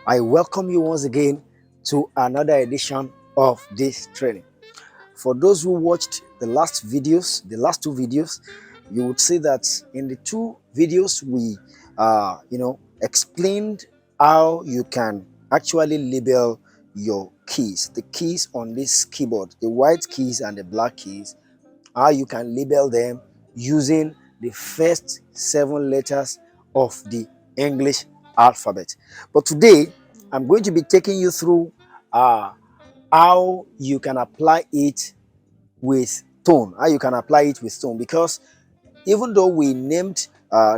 I welcome you once again to another edition of this training. For those who watched the last two videos, you would see that in the two videos we, explained how you can actually label your keys, the keys on this keyboard, the white keys and the black keys, how you can label them using the first 7 letters of the English alphabet. But today, I'm going to be taking you through how you can apply it with tone, because even though we named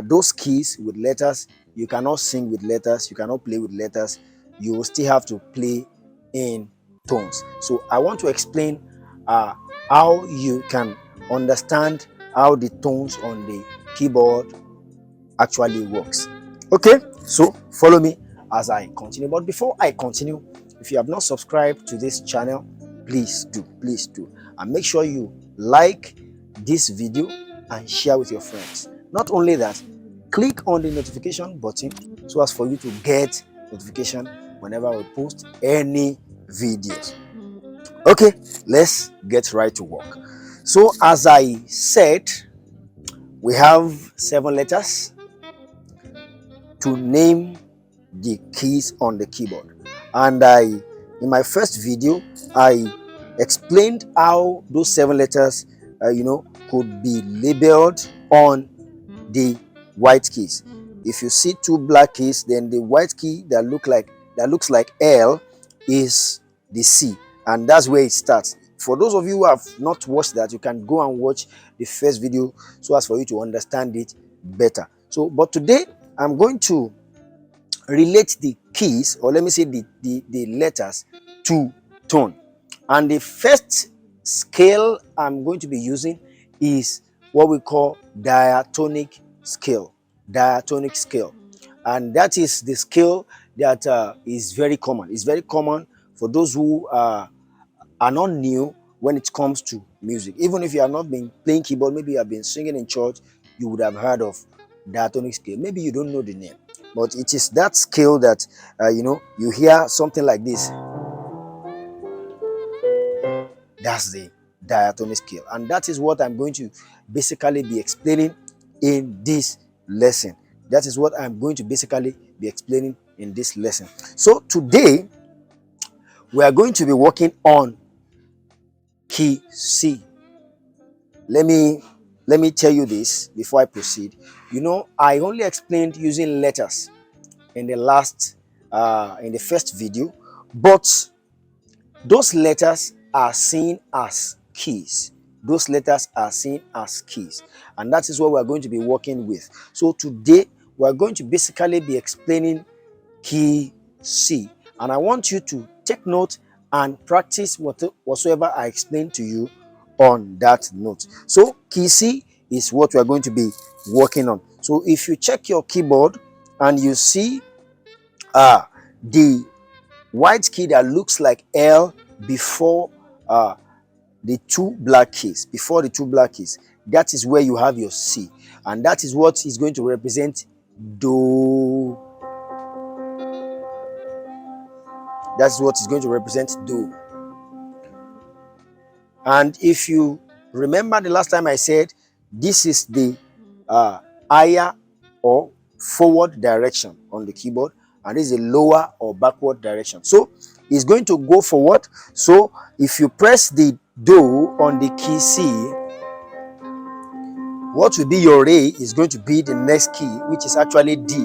those keys with letters, you cannot sing with letters, you cannot play with letters, you will still have to play in tones. So I want to explain how you can understand how the tones on the keyboard actually works. Okay, so follow me as I continue. But before I continue, if you have not subscribed to this channel, please do, and make sure you like this video and share with your friends. Not only that, click on the notification button so as for you to get notification whenever we post any videos. Okay, let's get right to work. So as I said, we have 7 letters to name the keys on the keyboard, and in my first video I explained how those 7 letters could be labeled on the white keys. If you see two black keys, then the white key that looks like L is the C, and that's where it starts. For those of you who have not watched that, you can go and watch the first video so as for you to understand it better. So but today I'm going to relate the keys, or let me say the letters, to tone. And the first scale I'm going to be using is what we call diatonic scale. Diatonic scale. And that is the scale that is very common. It's very common for those who are not new when it comes to music. Even if you have not been playing keyboard, maybe you have been singing in church, you would have heard of diatonic scale. Maybe you don't know the name, but it is that scale that you hear something like this. That's the diatonic scale, and that is what I'm going to basically be explaining in this lesson. So today we are going to be working on key C. Let me tell you this before I proceed. I only explained using letters in the first video, but those letters are seen as keys. And that is what we're going to be working with. So today we're going to basically be explaining key C, and I want you to take note and practice whatsoever I explain to you on that note. So key C is what we are going to be working on. So if you check your keyboard and you see the white key that looks like L before the two black keys, that is where you have your C, and that is what is going to represent Do. That's what is going to represent Do. And if you remember the last time I said, this is the higher or forward direction on the keyboard, and this is a lower or backward direction. So it's going to go forward. So if you press the Do on the key C, what will be your Re is going to be the next key, which is actually D.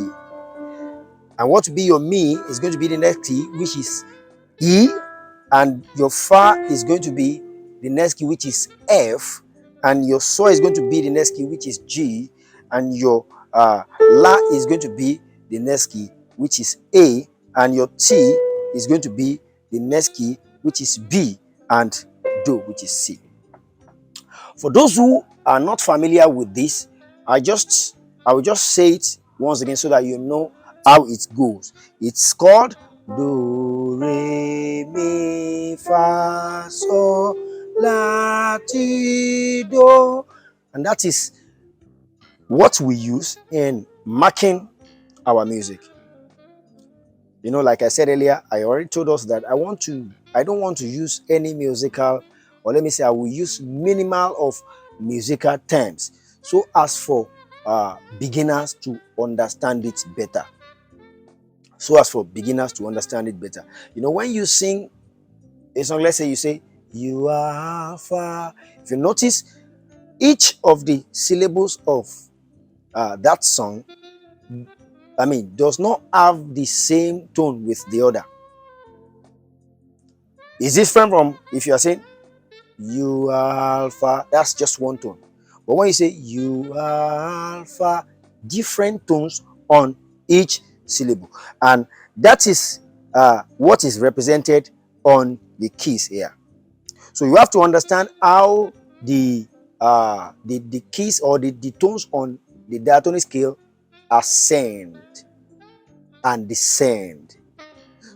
And what will be your Mi is going to be the next key, which is E. And your Fa is going to be the next key, which is F. And your So is going to be the next key, which is G. And your La is going to be the next key, which is A. And your T is going to be the next key, which is B. And Do, which is C. For those who are not familiar with this, I will just say it once again so that you know how it goes. It's called Do, Re, Mi, Fa, Sol, La, Ti, Do. And that is what we use in marking our music. Like I said earlier, I already told us that I don't want to use any musical, or let me say, I will use minimal of musical terms, so as for beginners to understand it better. When you sing a song, let's say you say, "You are Alpha." If you notice, each of the syllables of that song, does not have the same tone with the other. Is different from if you are saying "You are Alpha," that's just one tone. But when you say "You are Alpha," different tones on each syllable, and that is what is represented on the keys here. So you have to understand how the keys, or the tones on the diatonic scale, ascend and descend.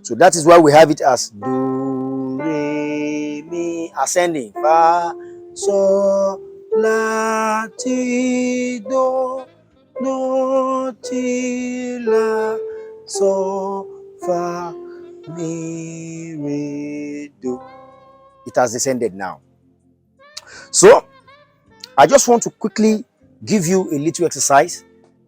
So that is why we have it as do, re, mi, ascending, fa, sol, la, ti, do, ti, la, sol, fa, mi, re, do. It has descended now. So I just want to quickly give you a little exercise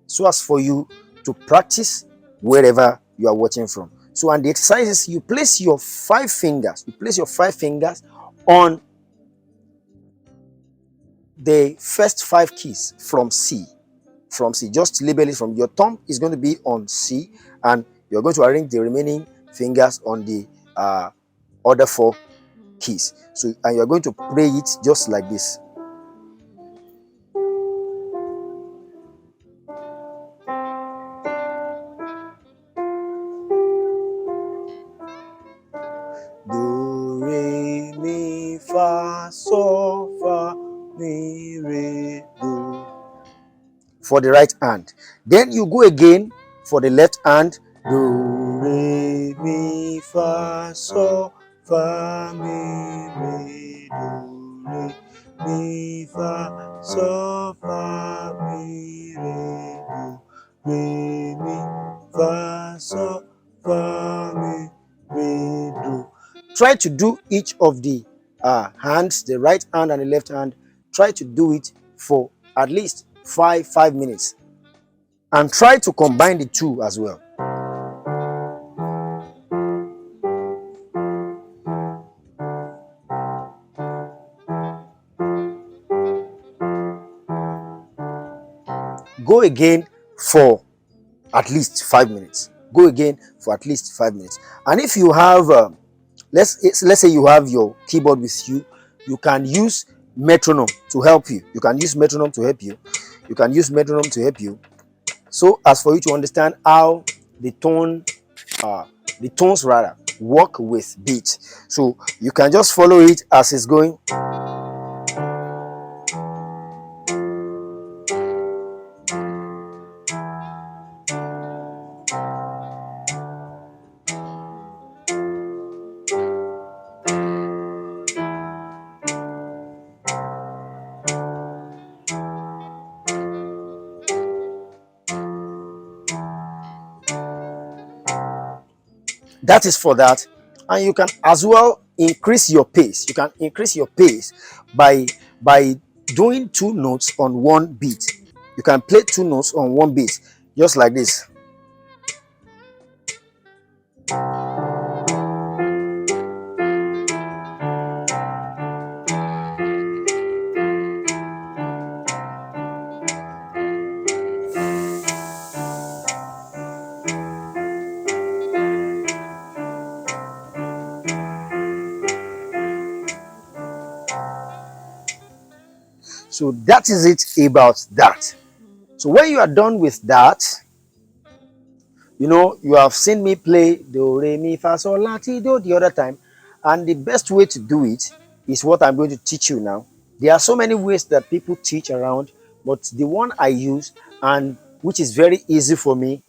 so as for you to practice wherever you are watching from. So, and the exercise is you place your 5 fingers, on the first 5 keys from C. Just label it. From your thumb is going to be on C, and you're going to arrange the remaining fingers on the other 4 keys. So, and you're going to play it just like this. Do, re, mi, fa, sol, fa, mi, re, do. For the right hand. Then you go again for the left hand. Do, re, mi, fa, sol, fa, mi, re, do, re, mi, fa, sol, fa, mi, re, do, re, mi, fa, sol, fa, mi, re, do. Try to do each of the hands, the right hand and the left hand. Try to do it for at least 5 minutes, and try to combine the two as well. Go again for at least 5 minutes. And if you have let's say you have your keyboard with you, you can use metronome to help you. So as for you to understand how the tones rather work with beat. So you can just follow it as it's going. That is for that. And you can as well increase your pace. By doing 2 notes on one beat. You can play 2 notes on one beat, just like this. So that is it about that. So when you are done with that, you have seen me play do, re, mi, fa, sol, la, ti, do the other time, and the best way to do it is what I'm going to teach you now. There are so many ways that people teach around, but the one I use, and which is very easy for me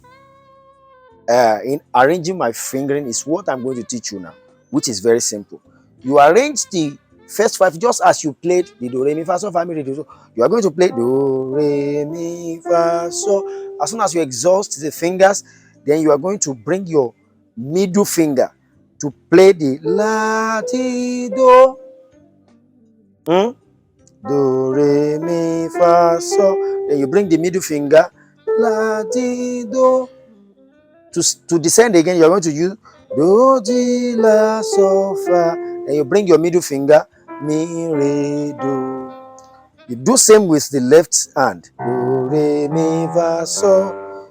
in arranging my fingering, is what I'm going to teach you now, which is very simple. You arrange the first 5 just as you played the do, re, mi, fa, sol, fa, mi, re, do. So you are going to play do, re, mi, fa, sol. As soon as you exhaust the fingers, then you are going to bring your middle finger to play the la ti do. Do re mi fa so. Then you bring the middle finger la ti do. To descend again, you're going to use do di la so fa. Then you bring your middle finger mi re do. You do same with the left hand. Do re mi fa so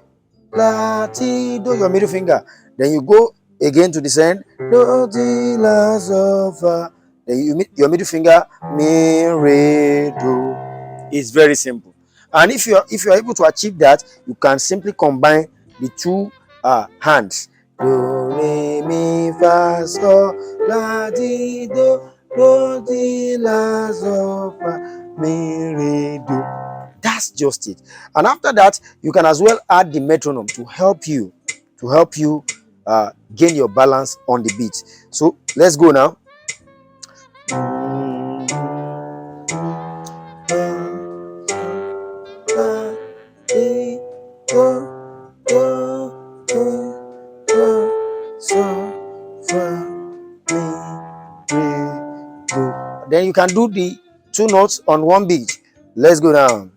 la ti do, your middle finger. Then you go again to descend. Do di la so fa. Then your middle finger mi re do. It's very simple. And if you're able to achieve that, you can simply combine the two hands. Do re mi fa so la ti do di la so fa mi re do. That's just it. And after that, you can as well add the metronome to help you gain your balance on the beat. So let's go now. Then you can do the two notes on one beat. Let's go now.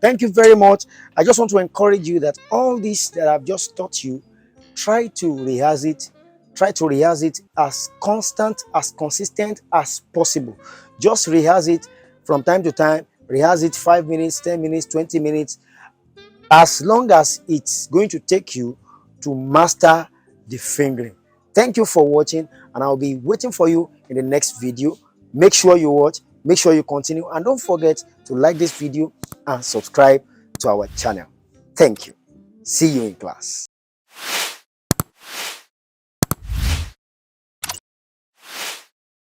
Thank you very much. I just want to encourage you that all this that I've just taught you, try to rehearse it. Try to rehearse it as consistent as possible. Just rehearse it from time to time. Rehearse it 5 minutes, 10 minutes, 20 minutes, as long as it's going to take you to master the fingering. Thank you for watching, and I'll be waiting for you in the next video. Make sure you watch, make sure you continue, and don't forget to like this video and subscribe to our channel. Thank you. See you in class.